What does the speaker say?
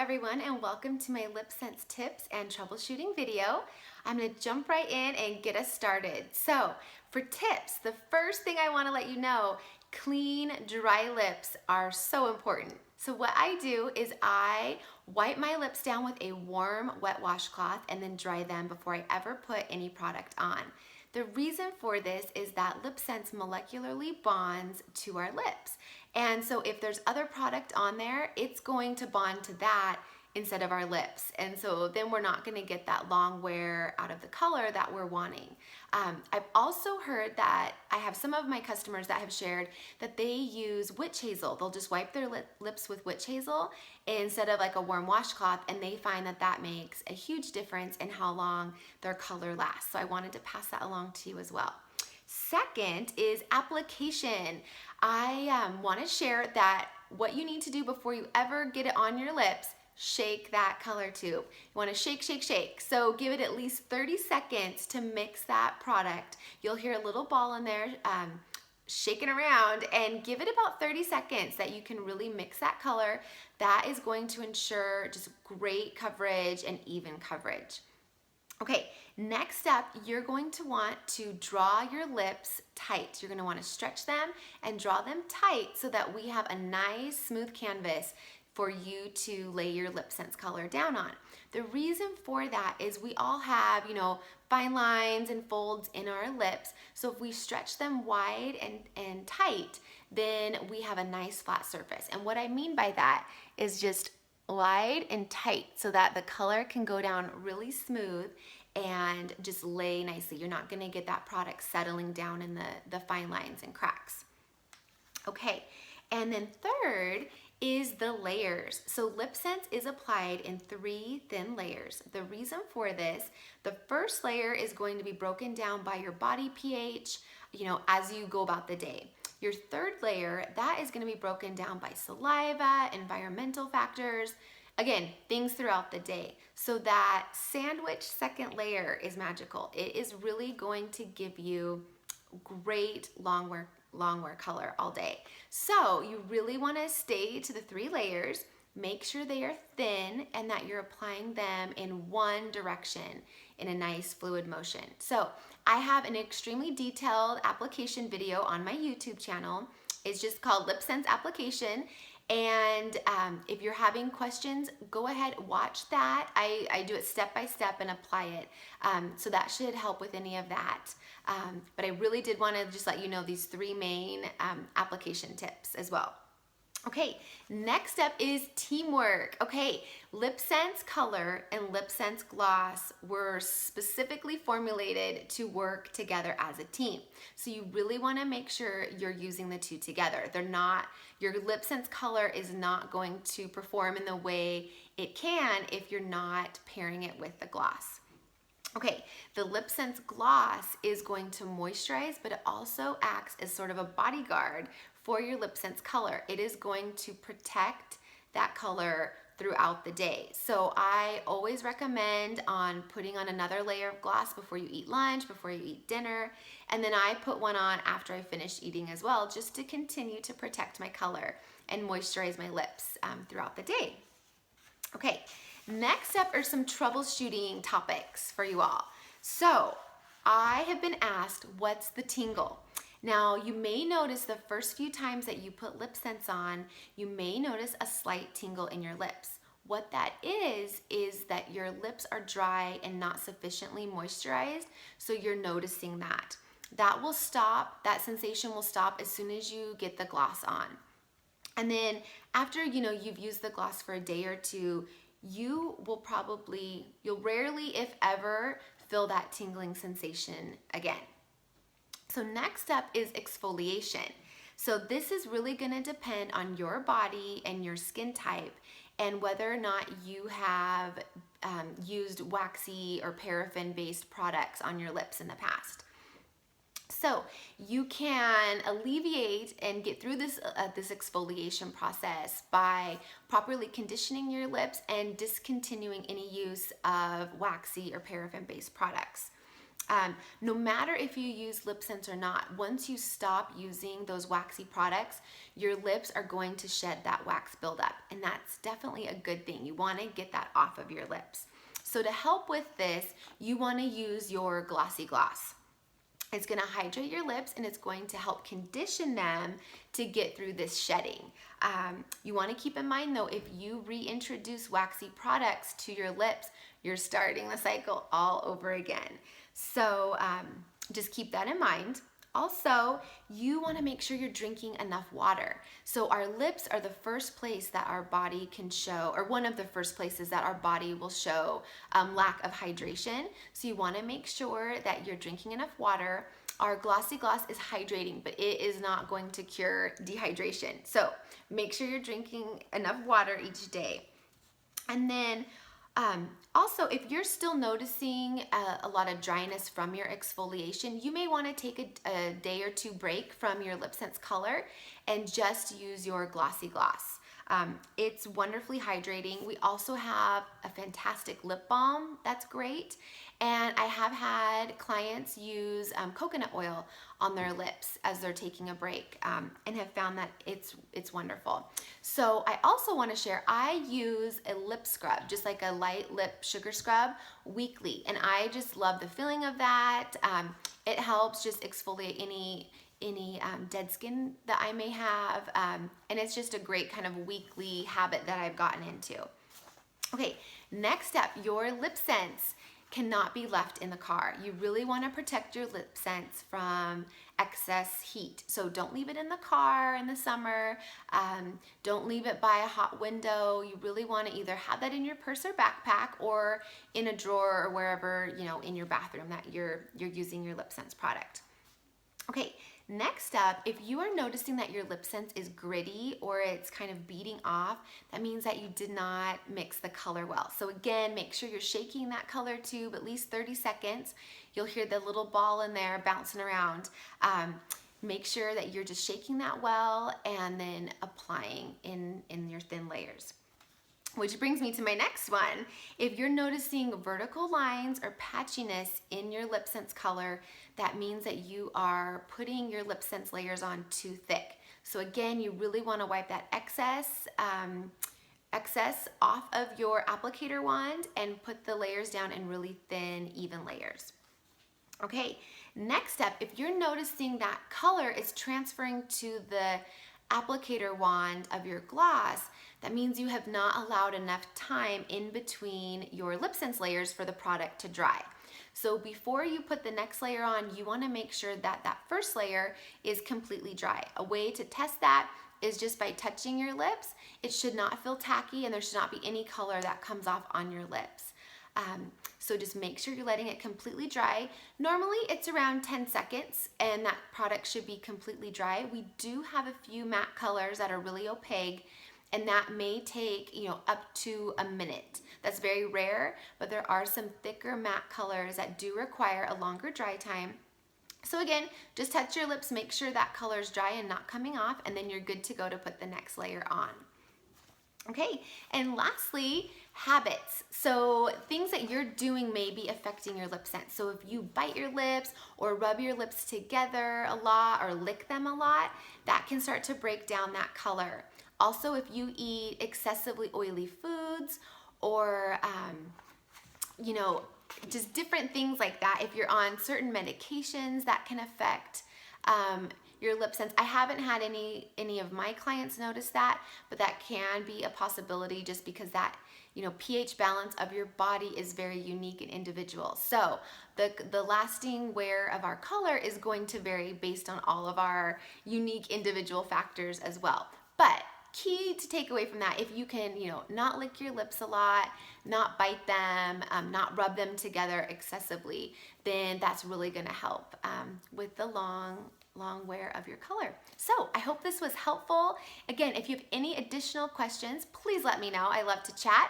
everyone, and welcome to my LipSense tips and troubleshooting video. I'm going to jump right in and get us started. So for tips, the first thing I want to let you know, clean, dry lips are so important. So what I do is I wipe my lips down with a warm wet washcloth and then dry them before I ever put any product on. The reason for this is that LipSense molecularly bonds to our lips. And so if there's other product on there, it's going to bond to that instead of our lips. And so then we're not gonna get that long wear out of the color that we're wanting. I've also heard that I have some of my customers that have shared that they use witch hazel. They'll just wipe their lips with witch hazel instead of like a warm washcloth, and they find that that makes a huge difference in how long their color lasts. So I wanted to pass that along to you as well. Second is application. I want to share that what you need to do before you ever get it on your lips, shake that color tube. You want to shake, shake, shake. So give it at least 30 seconds to mix that product. You'll hear a little ball in there shaking around, and give it about 30 seconds that you can really mix that color. That is going to ensure just great coverage and even coverage. Okay, next up, you're going to want to draw your lips tight. You're going to want to stretch them and draw them tight so that we have a nice smooth canvas for you to lay your LipSense color down on. The reason for that is we all have, fine lines and folds in our lips. So if we stretch them wide and tight, then we have a nice flat surface. And what I mean by that is just wide and tight so that the color can go down really smooth and just lay nicely. You're not gonna get that product settling down in the fine lines and cracks. Okay, and then third is the layers. So LipSense is applied in 3 thin layers. The reason for this, the first layer is going to be broken down by your body pH, as you go about the day. Your third layer, that is going to be broken down by saliva, environmental factors, again, things throughout the day. So that sandwich second layer is magical. It is really going to give you great long wear color all day. So you really want to stay to the 3 layers, make sure they are thin and that you're applying them in one direction in a nice fluid motion. So I have an extremely detailed application video on my YouTube channel. It's just called LipSense application. And if you're having questions, go ahead, watch that. I do it step by step and apply it. So that should help with any of that. But I really did want to just let you know these 3 main application tips as well. Okay, next up is teamwork. Okay, LipSense Color and LipSense Gloss were specifically formulated to work together as a team. So you really want to make sure you're using the 2 together. Your LipSense Color is not going to perform in the way it can if you're not pairing it with the gloss. Okay, the LipSense Gloss is going to moisturize, but it also acts as sort of a bodyguard for your LipSense color. It is going to protect that color throughout the day. So I always recommend on putting on another layer of gloss before you eat lunch, before you eat dinner, and then I put one on after I finish eating as well, just to continue to protect my color and moisturize my lips throughout the day. Okay, next up are some troubleshooting topics for you all. So I have been asked, what's the tingle? Now, you may notice the first few times that you put LipSense on, you may notice a slight tingle in your lips. What that is that your lips are dry and not sufficiently moisturized, so you're noticing that. That will stop, that sensation will stop as soon as you get the gloss on. And then after, you've used the gloss for a day or 2, you'll rarely, if ever, feel that tingling sensation again. So next up is exfoliation. So this is really going to depend on your body and your skin type and whether or not you have used waxy or paraffin-based products on your lips in the past. So you can alleviate and get through this exfoliation process by properly conditioning your lips and discontinuing any use of waxy or paraffin-based products. No matter if you use LipSense or not, once you stop using those waxy products, your lips are going to shed that wax buildup, and that's definitely a good thing. You want to get that off of your lips. So to help with this, you want to use your glossy gloss. It's going to hydrate your lips and it's going to help condition them to get through this shedding. You want to keep in mind though, if you reintroduce waxy products to your lips, you're starting the cycle all over again. So just keep that in mind. Also, you want to make sure you're drinking enough water. So our lips are the first place that our body can show, or one of the first places that our body will show lack of hydration. So you want to make sure that you're drinking enough water. Our glossy gloss is hydrating, but it is not going to cure dehydration. So make sure you're drinking enough water each day. And then also, if you're still noticing a lot of dryness from your exfoliation, you may want to take a day or two break from your LipSense color and just use your glossy gloss. It's wonderfully hydrating. We also have a fantastic lip balm that's great. And I have had clients use coconut oil on their lips as they're taking a break and have found that it's wonderful. So I also want to share, I use a lip scrub, just like a light lip sugar scrub weekly. And I just love the feeling of that. It helps just exfoliate any dead skin that I may have. And it's just a great kind of weekly habit that I've gotten into. Okay, next up, your LipSense cannot be left in the car. You really want to protect your LipSense from excess heat. So don't leave it in the car in the summer. Don't leave it by a hot window. You really want to either have that in your purse or backpack or in a drawer or wherever, you know, in your bathroom that you're using your LipSense product. Okay, next up, if you are noticing that your LipSense is gritty or it's kind of beating off, that means that you did not mix the color well. So again, make sure you're shaking that color tube at least 30 seconds. You'll hear the little ball in there bouncing around. Make sure that you're just shaking that well and then applying in your thin layers. Which brings me to my next one. If you're noticing vertical lines or patchiness in your LipSense color, that means that you are putting your LipSense layers on too thick. So again, you really want to wipe that excess off of your applicator wand and put the layers down in really thin, even layers. Okay, next up, if you're noticing that color is transferring to the applicator wand of your gloss, that means you have not allowed enough time in between your LipSense layers for the product to dry. So before you put the next layer on, you want to make sure that that first layer is completely dry. A way to test that is just by touching your lips. It should not feel tacky and there should not be any color that comes off on your lips. So just make sure you're letting it completely dry. Normally it's around 10 seconds and that product should be completely dry. We do have a few matte colors that are really opaque and that may take, you know, up to a minute. That's very rare, but there are some thicker matte colors that do require a longer dry time. So again, just touch your lips, make sure that color is dry and not coming off, and then you're good to go to put the next layer on. Okay, and lastly, habits. So things that you're doing may be affecting your LipSense. So if you bite your lips or rub your lips together a lot or lick them a lot, that can start to break down that color. Also, if you eat excessively oily foods or, you know, just different things like that, if you're on certain medications, that can affect your LipSense. I haven't had any of my clients notice that, but that can be a possibility just because that, you know, pH balance of your body is very unique and individual. So the lasting wear of our color is going to vary based on all of our unique individual factors as well. But key to take away from that, if you can, you know, not lick your lips a lot, not bite them, not rub them together excessively, then that's really going to help with the long wear of your color. So I hope this was helpful. Again, if you have any additional questions, please let me know. I love to chat.